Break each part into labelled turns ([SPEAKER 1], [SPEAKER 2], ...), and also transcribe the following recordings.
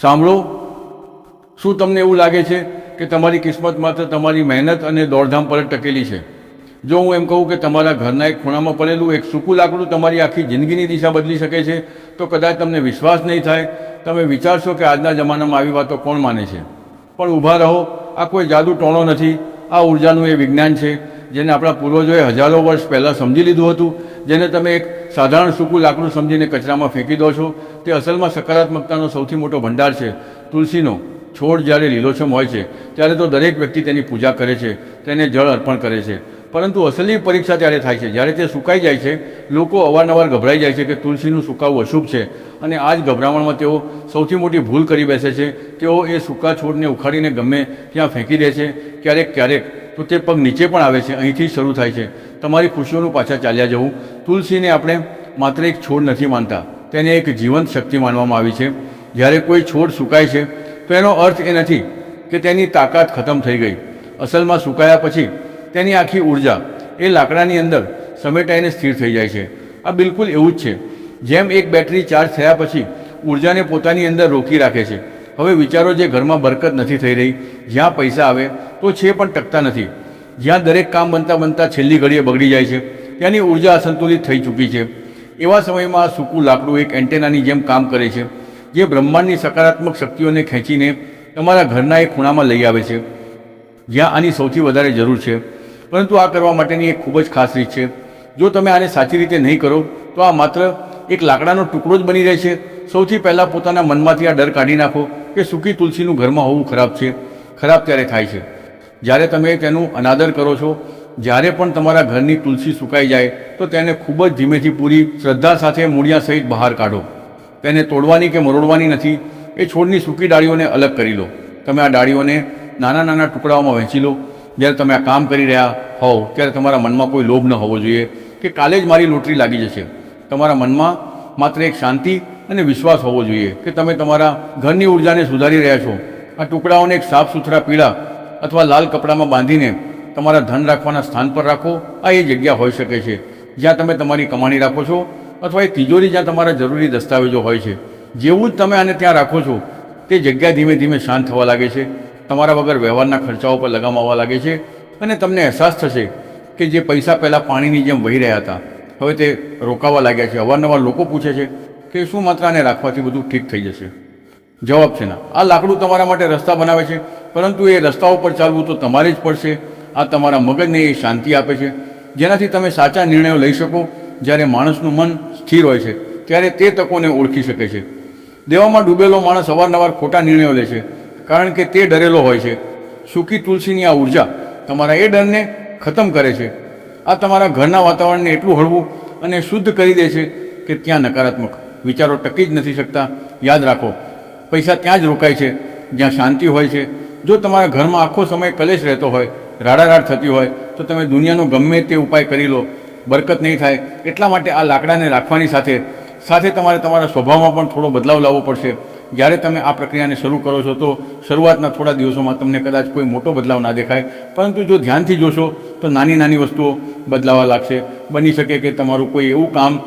[SPEAKER 1] સાંભળો, શું તમને એવું લાગે છે કે તમારી કિસ્મત માત્ર તમારી મહેનત અને દોડધામ પર જ ટકેલી છે? જો હું એમ કહું કે તમારા ઘરના એક ખૂણામાં પડેલું એક સૂકું લાકડું તમારી આખી જિંદગીની દિશા બદલી શકે છે, તો કદાચ તમને વિશ્વાસ નહીં થાય. તમે વિચારશો કે આજના જમાનામાં આવી વાતો કોણ માને છે. પણ ઊભા રહો, આ કોઈ જાદુ ટોણો નથી. આ ઉર્જાનું એ વિજ્ઞાન છે જેને આપણા પૂર્વજોએ હજારો વર્ષ પહેલાં સમજી લીધું હતું. જેને તમે એક સાધારણ સૂકું લાકડું સમજીને કચરામાં ફેંકી દો છો, તે અસલમાં સકારાત્મકતાનો સૌથી મોટો ભંડાર છે. તુલસીનો છોડ જ્યારે લીલોછમ હોય છે ત્યારે તો દરેક વ્યક્તિ તેની પૂજા કરે છે, તેને જળ અર્પણ કરે છે. પરંતુ અસલી પરીક્ષા ત્યારે થાય છે જ્યારે તે સુકાઈ જાય છે. લોકો અવારનવાર ગભરાઈ જાય છે કે તુલસીનું સુકાવું અશુભ છે, અને આ જ ગભરામણમાં તેઓ સૌથી મોટી ભૂલ કરી બેસે છે. તેઓ એ સૂકા છોડને ઉખાડીને ગમે ત્યાં ફેંકી દે છે. ક્યારેક તો તે પગ નીચે પણ આવે છે. અહીંથી શરૂ થાય છે તમારી ખુશીઓનું પાછા ચાલ્યા જવું. તુલસીને આપણે માત્ર એક છોડ નથી માનતા, તેને એક જીવંત શક્તિ માનવામાં આવી છે. જ્યારે કોઈ છોડ સુકાય છે તો એનો અર્થ એ નથી કે તેની તાકાત ખતમ થઈ ગઈ. અસલમાં સુકાયા પછી તેની આખી ઉર્જા એ લાકડાની અંદર સમેટાઈને સ્થિર થઈ જાય છે. આ બિલકુલ એવું જ છે જેમ એક બેટરી ચાર્જ થયા પછી ઉર્જાને પોતાની અંદર રોકી રાખે છે. હવે વિચારો, જે ઘરમાં બરકત નથી થઈ રહી, જ્યાં પૈસા આવે તો છે પણ ટકતા નથી, જ્યાં દરેક કામ બનતા છેલ્લી ઘડીએ બગડી જાય છે, ત્યાંની ઉર્જા અસંતુલિત થઈ ચૂકી છે. એવા સમયમાં આ સૂકું લાકડું એક એન્ટેનાની જેમ કામ કરે છે, જે બ્રહ્માંડની સકારાત્મક શક્તિઓને ખેંચીને તમારા ઘરના એક ખૂણામાં લઈ આવે છે જ્યાં આની સૌથી વધારે જરૂર છે. પરંતુ આ કરવા માટેની એક ખૂબ જ ખાસ રીત છે. જો તમે આને સાચી રીતે નહીં કરો તો આ માત્ર એક લાકડાનો ટુકડો જ બની રહે છે. સૌથી પહેલાં પોતાના મનમાંથી આ ડર કાઢી નાખો કે સૂકી તુલસીનું ઘરમાં હોવું ખરાબ છે. ખરાબ ત્યારે થાય છે જ્યારે તમે તેનું અનાદર કરો છો. જ્યારે પણ તમારા ઘરની તુલસી સુકાઈ જાય તો તેને ખૂબ જ ધીમેથી પૂરી શ્રદ્ધા સાથે મૂળિયા સહિત બહાર કાઢો. તેને તોડવાની કે મરોડવાની નથી. એ છોડની સૂકી ડાળીઓને અલગ કરી લો. તમે આ ડાળીઓને નાના નાના ટુકડાઓમાં વહેંચી લો. જ્યારે તમે આ કામ કરી રહ્યા હોવ ત્યારે તમારા મનમાં કોઈ લોભ ન હોવો જોઈએ કે કાલે જ મારી લોટરી લાગી જશે. તમારા મનમાં માત્ર એક શાંતિ અને વિશ્વાસ હોવો જોઈએ કે તમે તમારા ઘરની ઉર્જાને સુધારી રહ્યા છો. આ ટુકડાઓને એક સાફ સુથરા પીળા અથવા લાલ કપડામાં બાંધીને તમારા ધન રાખવાના સ્થાન પર રાખો. આ એ જગ્યા હોઈ શકે છે જ્યાં તમે તમારી કમાણી રાખો છો, અથવા એ તિજોરી જ્યાં તમારા જરૂરી દસ્તાવેજો હોય છે. જેવું જ તમે આને ત્યાં રાખો છો, તે જગ્યા ધીમે ધીમે શાંત થવા લાગે છે. તમારા વગર વ્યવહારના ખર્ચાઓ પર લગામ આવવા લાગે છે, અને તમને અહેસાસ થશે કે જે પૈસા પહેલાં પાણીની જેમ વહી રહ્યા હતા હવે તે રોકાવા લાગ્યા છે. અવારનવાર લોકો પૂછે છે કે શું માત્ર આને રાખવાથી બધું ઠીક થઈ જશે? જવાબ છે ના. આ લાકડું તમારા માટે રસ્તા બનાવે છે, પરંતુ એ રસ્તાઓ પર ચાલવું તો તમારે જ પડશે. આ તમારા મગજને એ શાંતિ આપે છે જેનાથી તમે સાચા નિર્ણયો લઈ શકો. જ્યારે માણસનું મન સ્થિર હોય છે ત્યારે તે તકોને ઓળખી શકે છે. દેવામાં ડૂબેલો માણસ અવારનવાર ખોટા નિર્ણયો લે છે કારણ કે તે ડરેલો હોય છે. સૂકી તુલસીની આ ઉર્જા તમારા એ ડરને ખતમ કરે છે. આ તમારા ઘરના વાતાવરણને એટલું હળવું અને શુદ્ધ કરી દે છે કે ત્યાં નકારાત્મક વિચારો ટકી જ નથી શકતા. યાદ રાખો, પૈસા ત્યાં જ રોકાય છે જ્યાં શાંતિ હોય છે. જો તમારા ઘરમાં આખો સમય કલેશ રહેતો હોય, રાડારાડ થતી હોય, તો તમે દુનિયાનો ગમે તે ઉપાય કરી લો, બરકત નહીં થાય. એટલા માટે આ લાકડાને રાખવાની સાથે સાથે તમારે તમારા સ્વભાવમાં પણ થોડો બદલાવ લાવવો પડશે. જ્યારે તમે આ પ્રક્રિયાને શરૂ કરો છો તો શરૂઆતના થોડા દિવસોમાં તમને કદાચ કોઈ મોટો બદલાવ ના દેખાય, પરંતુ જો ધ્યાનથી જોશો તો નાની નાની વસ્તુઓ બદલાવા લાગશે. બની શકે કે તમારું કોઈ એવું કામ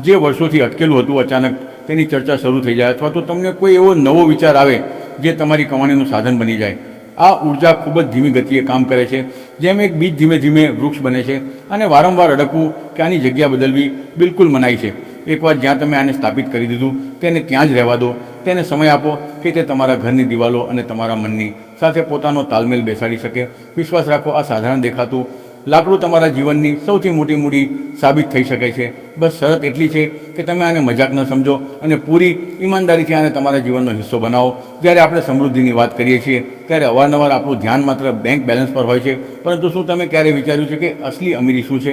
[SPEAKER 1] જે વર્ષોથી અટકેલું હતું, અચાનક તેની ચર્ચા શરૂ થઈ જાય, અથવા તો તમને કોઈ એવો નવો વિચાર આવે જે તમારી કમાણીનું સાધન બની જાય. આ ઉર્જા ખૂબ જ ધીમી ગતિએ કામ કરે છે, જેમ એક બીજ ધીમે ધીમે વૃક્ષ બને છે. અને વારંવાર અડકવું કે આની જગ્યા બદલવી બિલકુલ મનાય છે. એકવાર જ્યાં તમે આને સ્થાપિત કરી દીધું તેને ત્યાં જ રહેવા દો. તેને સમય આપો કે તે તમારા ઘરની દિવાલો અને તમારા મનની સાથે પોતાનો તાલમેલ બેસાડી શકે. વિશ્વાસ રાખો, આ સાધારણ દેખાતું લાકડું તમારા જીવનની સૌથી મોટી મૂડી સાબિત થઈ શકે છે. બસ શરત એટલી છે કે તમે આને મજાક ન સમજો અને પૂરી ઈમાનદારીથી આને તમારા જીવનનો હિસ્સો બનાવો. જ્યારે આપણે સમૃદ્ધિની વાત કરીએ છીએ ત્યારે અવારનવાર આપણું ધ્યાન માત્ર બેંક બેલેન્સ પર હોય છે, પરંતુ શું તમે ક્યારેય વિચાર્યું છે કે અસલી અમીરી શું છે?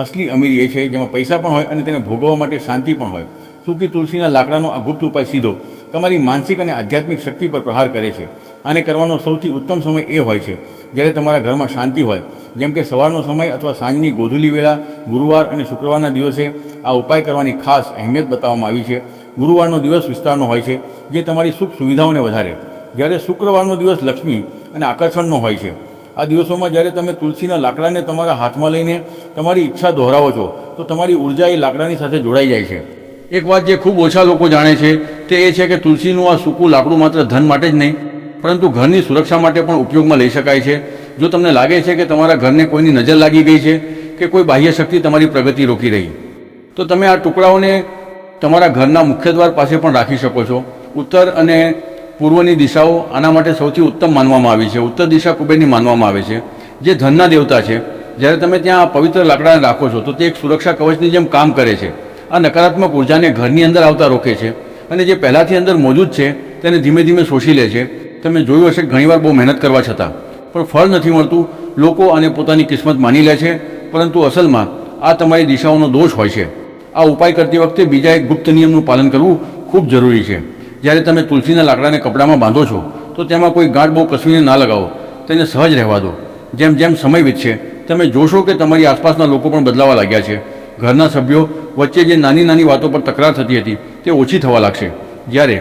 [SPEAKER 1] અસલી અમીરી એ છે જેમાં પૈસા પણ હોય અને તેને ભોગવવા માટે શાંતિ પણ હોય. સૂકી તુલસીના લાકડાનો આ ગુપ્ત ઉપાય સીધો તમારી માનસિક અને આધ્યાત્મિક શક્તિ પર પ્રહાર કરે છે. આને કરવાનો સૌથી ઉત્તમ સમય એ હોય છે જ્યારે તમારા ઘરમાં શાંતિ હોય, જેમ કે સવારનો સમય અથવા સાંજની ગોધૂલી વેળા. ગુરુવાર અને શુક્રવારના દિવસે આ ઉપાય કરવાની ખાસ અહેમિયત બતાવવામાં આવી છે. ગુરુવારનો દિવસ વિસ્તારનો હોય છે જે તમારી સુખ સુવિધાઓને વધારે, જ્યારે શુક્રવારનો દિવસ લક્ષ્મી અને આકર્ષણનો હોય છે. આ દિવસોમાં જ્યારે તમે તુલસીના લાકડાને તમારા હાથમાં લઈને તમારી ઈચ્છા દોહરાવો છો તો તમારી ઉર્જા એ લાકડાની સાથે જોડાઈ જાય છે. એક વાત જે ખૂબ ઓછા લોકો જાણે છે તે એ છે કે તુલસીનું આ સૂકું લાકડું માત્ર ધન માટે જ નહીં પરંતુ ઘરની સુરક્ષા માટે પણ ઉપયોગમાં લઈ શકાય છે. જો તમને લાગે છે કે તમારા ઘરને કોઈની નજર લાગી ગઈ છે કે કોઈ બાહ્ય શક્તિ તમારી પ્રગતિ રોકી રહી, તો તમે આ ટુકડાઓને તમારા ઘરના મુખ્ય દ્વાર પાસે પણ રાખી શકો છો. ઉત્તર અને પૂર્વની દિશાઓ આના માટે સૌથી ઉત્તમ માનવામાં આવી છે. ઉત્તર દિશા કુબેરની માનવામાં આવે છે, જે ધનના દેવતા છે. જ્યારે તમે ત્યાં પવિત્ર લાકડાને રાખો છો તો તે એક સુરક્ષા કવચની જેમ કામ કરે છે. આ નકારાત્મક ઉર્જાને ઘરની અંદર આવતા રોકે છે અને જે પહેલાંથી અંદર મોજૂદ છે તેને ધીમે ધીમે શોષી લે છે. તમે જોયું હશે ઘણીવાર બહુ મહેનત કરવા છતાં પણ ફળ નથી મળતું. લોકો આને પોતાની કિસ્મત માની લે છે, પરંતુ અસલમાં આ તમારી દિશાઓનો દોષ હોય છે. આ ઉપાય કરતી વખતે બીજા એક ગુપ્ત નિયમનું પાલન કરવું ખૂબ જરૂરી છે. જ્યારે તમે તુલસીના લાકડાને કપડામાં બાંધો છો તો તેમાં કોઈ ગાંઠ બહુ કસવીને ના લગાવો, તેને સહજ રહેવા દો. જેમ જેમ સમય વીતશે તમે જોશો કે તમારી આસપાસના લોકો પણ બદલાવા લાગ્યા છે. ઘરના સભ્યો વચ્ચે જે નાની નાની વાતો પર તકરાર થતી હતી તે ઓછી થવા લાગશે. જ્યારે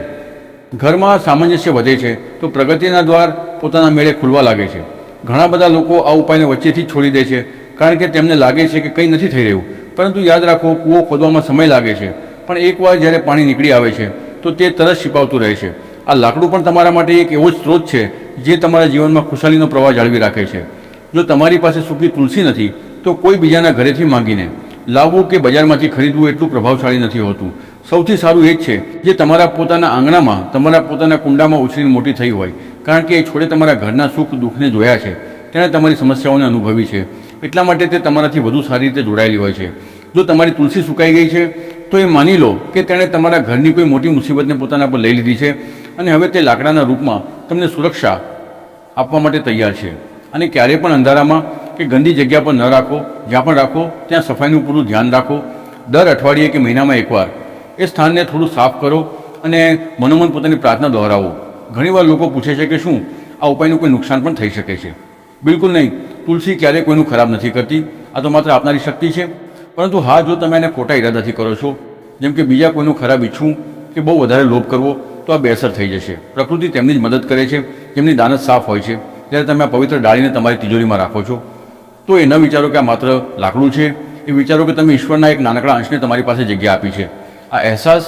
[SPEAKER 1] ઘરમાં સામંજસ્ય વધે છે તો પ્રગતિના દ્વાર પોતાના મેળે ખુલવા લાગે છે. ઘણા બધા લોકો આ ઉપાયને વચ્ચેથી જ છોડી દે છે કારણ કે તેમને લાગે છે કે કંઈ નથી થઈ રહ્યું. પરંતુ યાદ રાખો, કૂવો ખોદવામાં સમય લાગે છે, પણ એકવાર જ્યારે પાણી નીકળી આવે છે તો તે તરત છીપાવતું રહે છે. આ લાકડું પણ તમારા માટે એક એવો જ સ્ત્રોત છે જે તમારા જીવનમાં ખુશાલીનો પ્રવાહ જાળવી રાખે છે. જો તમારી પાસે સૂકી તુલસી નથી તો કોઈ બીજાના ઘરેથી માંગીને લાવવું કે બજારમાંથી ખરીદવું એટલું પ્રભાવશાળી નથી હોતું. સૌથી સારું એ જ છે જે તમારા પોતાના આંગણામાં, તમારા પોતાના કુંડામાં ઉછરીને મોટી થઈ હોય, કારણ કે એ છોડે તમારા ઘરના સુખ દુઃખને જોયા છે, તેણે તમારી સમસ્યાઓને અનુભવી છે, એટલા માટે તે તમારાથી વધુ સારી રીતે જોડાયેલી હોય છે. જો તમારી તુલસી સુકાઈ ગઈ છે તો એ માની લો કે તેણે તમારા ઘરની કોઈ મોટી મુસીબતને પોતાના પર લઈ લીધી છે અને હવે તે લાકડાના રૂપમાં તમને સુરક્ષા આપવા માટે તૈયાર છે. અને ક્યારેય પણ અંધારામાં કે ગંદી જગ્યા પર ન રાખો. જ્યાં પણ રાખો ત્યાં સફાઈનું પૂરું ધ્યાન રાખો. દર અઠવાડિયે કે મહિનામાં એકવાર એ સ્થાનને થોડું સાફ કરો અને મનોમન પોતાની પ્રાર્થના દોહરાવો. ઘણીવાર લોકો પૂછે છે કે શું આ ઉપાયનું કોઈ નુકસાન પણ થઈ શકે છે? બિલકુલ નહીં. તુલસી ક્યારેય કોઈનું ખરાબ નથી કરતી. આ તો માત્ર આપનારી શક્તિ છે. પરંતુ હા, જો તમે એને ખોટા ઈરાદાથી કરો છો, જેમ કે બીજા કોઈનું ખરાબ ઈચ્છવું કે બહુ વધારે લોભ કરવો, તો આ બેઅસર થઈ જશે. પ્રકૃતિ તેમની જ મદદ કરે છે જેમની દાનત સાફ હોય છે. જ્યારે તમે આ પવિત્ર ડાળીને તમારી તિજોરીમાં રાખો છો તો એ ન વિચારો કે આ માત્ર લાકડું છે, એ વિચારો કે તમે ઈશ્વરના એક નાનકડા અંશને તમારી પાસે જગ્યા આપી છે. આ અહેસાસ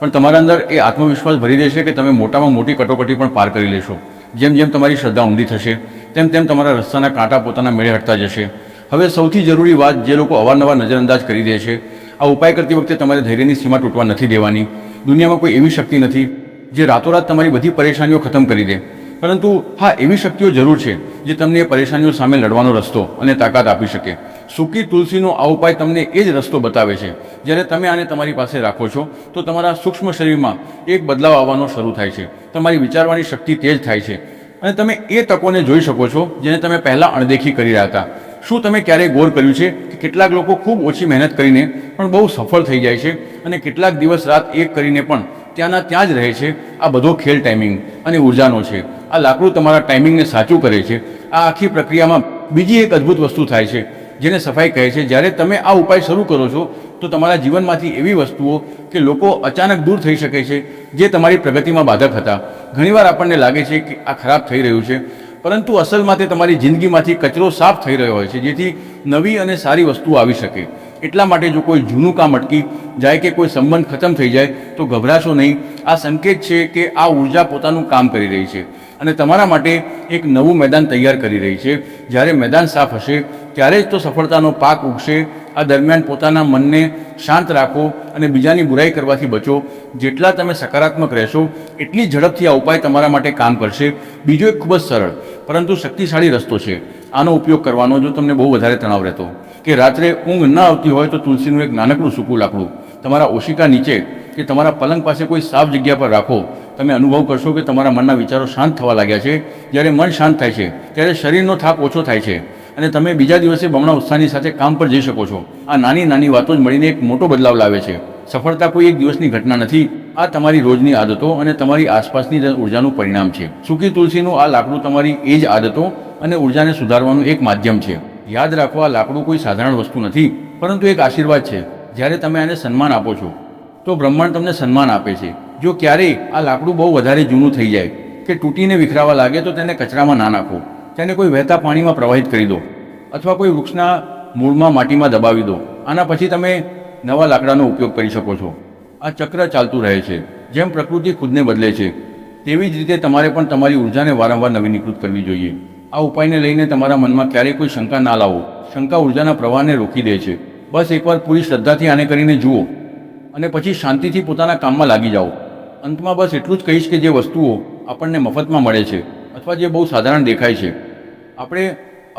[SPEAKER 1] પણ તમારા અંદર એ આત્મવિશ્વાસ ભરી દેશે કે તમે મોટામાં મોટી કટોકટી પણ પાર કરી લેશો. જેમ જેમ તમારી શ્રદ્ધા ઊંડી થશે તેમ તેમ તમારા રસ્તાના કાંટા પોતાના મેળે હટતા જશે. હવે સૌથી જરૂરી વાત જે લોકો અવારનવાર નજરઅંદાજ કરી દે છે, આ ઉપાય કરતી વખતે તમારે ધૈર્યની સીમા તૂટવા નથી દેવાની. દુનિયામાં કોઈ એવી શક્તિ નથી જે રાતોરાત તમારી બધી પરેશાનીઓ ખતમ કરી દે, પરંતુ હા, એવી શક્તિઓ જરૂર છે જે તમને એ પરેશાનીઓ સામે લડવાનો રસ્તો અને તાકાત આપી શકે. સૂકી તુલસીનો આ ઉપાય તમને એ જ રસ્તો બતાવે છે. જ્યારે તમે આને તમારી પાસે રાખો છો તો તમારા સૂક્ષ્મ શરીરમાં એક બદલાવ આવવાનો શરૂ થાય છે. તમારી વિચારવાની શક્તિ તેજ થાય છે અને તમે એ તકોને જોઈ શકો છો જેને તમે પહેલાં અણદેખી કરી રહ્યા હતા. શું તમે ક્યારેય ગૌર કર્યું છે કે કેટલાક લોકો ખૂબ ઓછી મહેનત કરીને પણ બહુ સફળ થઈ જાય છે અને કેટલાક દિવસ રાત એક કરીને પણ ત્યાંના ત્યાં જ રહે છે? આ બધો ખેલ ટાઈમિંગ અને ઉર્જાનો છે. આ લાકડું તમારા ટાઈમિંગને સાચું કરે છે. આ આખી પ્રક્રિયામાં બીજી એક અદ્ભુત વસ્તુ થાય છે જેને સફાઈ કહે છે. જ્યારે તમે આ ઉપાય શરૂ કરો છો તો તમારા જીવનમાંથી એવી વસ્તુઓ કે લોકો અચાનક દૂર થઈ શકે છે જે તમારી પ્રગતિમાં બાધક હતા. ઘણીવાર આપણને લાગે છે કે આ ખરાબ થઈ રહ્યું છે, પરંતુ અસલમાં તે તમારી જિંદગીમાંથી કચરો સાફ થઈ રહ્યો હોય છે જેથી નવી અને સારી વસ્તુઓ આવી શકે. એટલા માટે જો કોઈ જૂનું કામ અટકી જાય કે કોઈ સંબંધ ખતમ થઈ જાય તો ગભરાશો નહીં. આ સંકેત છે કે આ ઉર્જા પોતાનું કામ કરી રહી છે અને તમારા માટે એક નવું મેદાન તૈયાર કરી રહી છે. જ્યારે મેદાન સાફ હશે ત્યારે જ તો સફળતાનો પાક ઉગશે. આ દરમિયાન પોતાના મનને શાંત રાખો અને બીજાની બુરાઈ કરવાથી બચો. જેટલા તમે સકારાત્મક રહેશો એટલી ઝડપથી આ ઉપાય તમારા માટે કામ કરશે. બીજો એક ખૂબ જ સરળ પરંતુ શક્તિશાળી રસ્તો છે આનો ઉપયોગ કરવાનો. જો તમને બહુ વધારે તણાવ રહેતો કે રાત્રે ઊંઘ ન આવતી હોય તો તુલસીનું એક નાનકડું સૂકું લાકડું તમારા ઓશિકા નીચે કે તમારા પલંગ પાસે કોઈ સાફ જગ્યા પર રાખો. તમે અનુભવ કરશો કે તમારા મનના વિચારો શાંત થવા લાગ્યા છે. જ્યારે મન શાંત થાય છે ત્યારે શરીરનો થાક ઓછો થાય છે અને તમે બીજા દિવસે બમણા ઉત્સાહની સાથે કામ પર જઈ શકો છો. આ નાની નાની વાતો જ મળીને એક મોટો બદલાવ લાવે છે. સફળતા કોઈ એક દિવસની ઘટના નથી. આ તમારી રોજની આદતો અને તમારી આસપાસની ઉર્જાનું પરિણામ છે. સૂકી તુલસીનું આ લાકડું તમારી એ જ આદતો અને ઉર્જાને સુધારવાનું એક માધ્યમ છે. યાદ રાખો, આ લાકડું કોઈ સાધારણ વસ્તુ નથી પરંતુ એક આશીર્વાદ છે. જ્યારે તમે આને સન્માન આપો છો તો બ્રહ્માંડ તમને સન્માન આપે છે. જો ક્યારેય આ લાકડું બહુ વધારે જૂનું થઈ જાય કે તૂટીને વિખરાવા લાગે તો તેને કચરામાં ના નાખો. તેને કોઈ વહેતા પાણીમાં પ્રવાહિત કરી દો અથવા કોઈ વૃક્ષના મૂળમાં માટીમાં દબાવી દો. આના પછી તમે નવા લાકડાનો ઉપયોગ કરી શકો છો. આ ચક્ર ચાલતું રહે છે. જેમ પ્રકૃતિ ખુદને બદલે છે તેવી જ રીતે તમારે પણ તમારી ઉર્જાને વારંવાર નવીનીકૃત કરવી જોઈએ. આ ઉપાયને લઈને તમારા મનમાં ક્યારેય કોઈ શંકા ના લાવો. શંકા ઉર્જાના પ્રવાહને રોકી દે છે. બસ એકવાર પૂરી શ્રદ્ધાથી આને કરીને જુઓ અને પછી શાંતિથી પોતાના કામમાં લાગી જાઓ. અંતમાં બસ એટલું જ કહીશ કે જે વસ્તુઓ આપણને મફતમાં મળે છે અથવા જે બહુ સાધારણ દેખાય છે, આપણે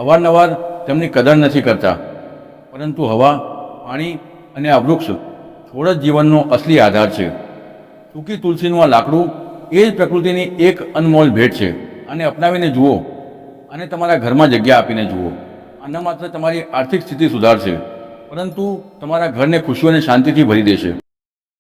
[SPEAKER 1] અવારનવાર તેમની કદર નથી કરતા. પરંતુ હવા, પાણી અને આ વૃક્ષ છોડ જ જીવનનો અસલી આધાર છે. સૂકી તુલસીનું આ લાકડું એ જ પ્રકૃતિની એક અનમોલ ભેટ છે. આને અપનાવીને જુઓ, અને તમારા ઘરમાં જગ્યા આપીને જુઓ. આ ન માત્ર તમારી આર્થિક સ્થિતિ સુધારશે, પરંતુ તમારા ઘરને ખુશીઓ અને શાંતિથી ભરી દેશે.